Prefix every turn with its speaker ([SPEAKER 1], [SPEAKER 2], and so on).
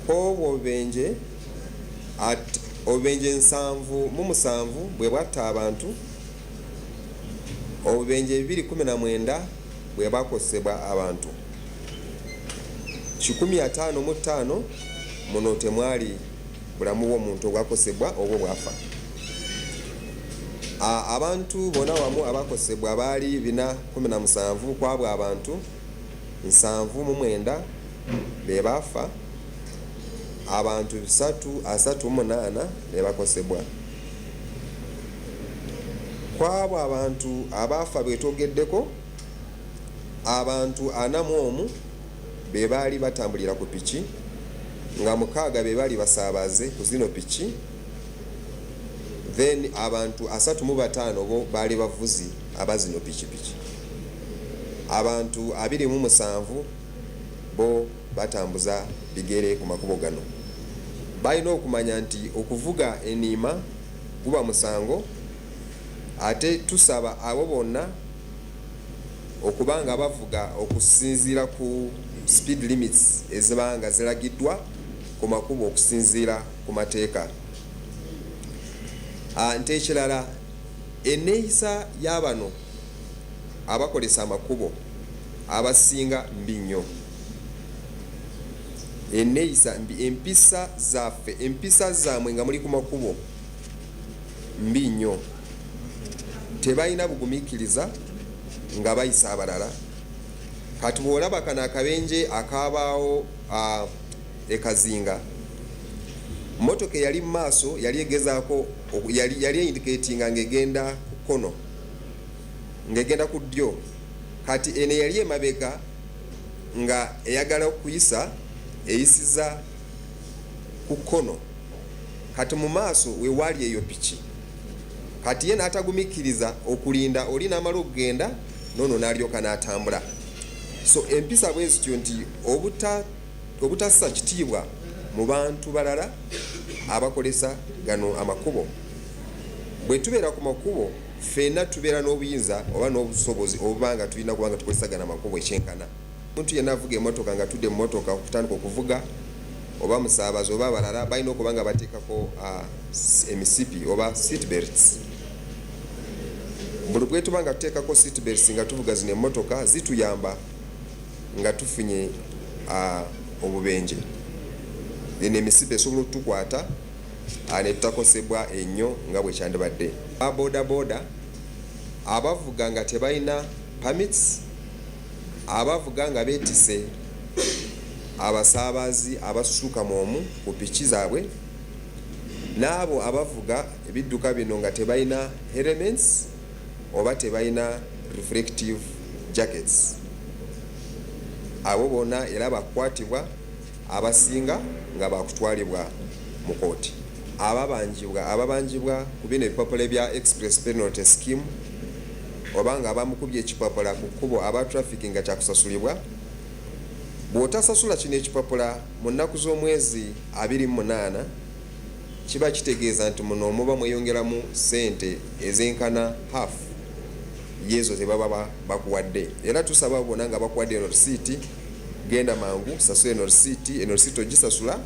[SPEAKER 1] obubenje obubenje 7 bwe bwatta abantu, obubenje 219 bwe bakosebwa abantu, 155 muno temwali bulamu bw'omuntu obwakosebwa obwo bwafa. Abantu bona wamu abakosebwa baali 417 kwabwa abantu 79 be bafa, abantu 338 be bakosebwa. Kwabwa abantu abafa betogeddeko, abantu 41 be baali batambulira ku piki, nga 6 be baali basaabaze ku zino piki, then abantu 35 bo baali bavuzi abazino piki. Abantu 27 bo batambuza bigere ku makubo gano. Balina okumanya nti okuvuga eniima guba musango, ate tusaba abo bonna okubanga bavuga okusinziira ku speed limits ezibanga ziragiddwa ku makubo okusinziira ku mateeka. Nte ekirala, enneeyisa y'abano abakolesa amakubo abasinga mbi nnyo. Enneeyisa mbi, empisa zammwe nga muli ku makubo mbi nnyo. Tebalina bugumiikiriza nga bayisa abalala. Kati bw'olaba kano akabenje akabaawo ekazinga, motoka eyali mu maaso yali egezaako yali indicatinga ng'egenda ku kkono, ng'egenda ku ddyo. Kati eno yali emabega nga eyagala okuyisa eyisiza ku kkono. Kati mu maaso we waali eyo piki. Kati ye n'atagumiikiriza okulinda oli n'amala okugenda, nono n'alyoka n'atambula. So empisa bwe zityo nti obutassa kitiibwa mu bantu balala abakolesa gano amakubo. Bwe tubeera ku makubo, ffenna tubeera n'obuyinza oba n'obusobozi obubanga tulina kubanga tukozesa gano amakubo ekyenkana. Omuntu yenna avuga emmotoka nga tudde mu mmotoka okutandika okuvuga, oba musaabazi oba abalala balina okubanga bateekako emisipi oba seat belts. Buli bwe tubanga tuteekako seat belts nga tuvuga zino emmotoka, zituyamba nga tufunye obubenje. Eno emisipi esobola okutukwata ne tutakosebwa ennyo nga bwe kyandibadde. Bodaboda abavuga nga tebalina permits, abavuga nga beetise abasaabazi abasusuka mu ku piki zaabwe, n'abo abavuga ebidduka bino nga tebalina helmets oba tebalina reflective jackets. Abo bonna era bakwatibwa, abasinga nga bakutwalibwa mu kooti. Ababanjibwa ku bino ebipapula bya express penalty scheme oba nga bamukubye ekipapula ku kkubo aba traffic nga kyakusasulibwa, bw'otasasula kino ekipapula mu nnaku z'omwezi 28 kiba kitegeeza nti muno muba mweyongeramu ssente ezenkana half yezo ze baba bakuwadde. Era tusaba bona nga bakuwadde eno receipt, genda mangu sasula eno receipt ogisasula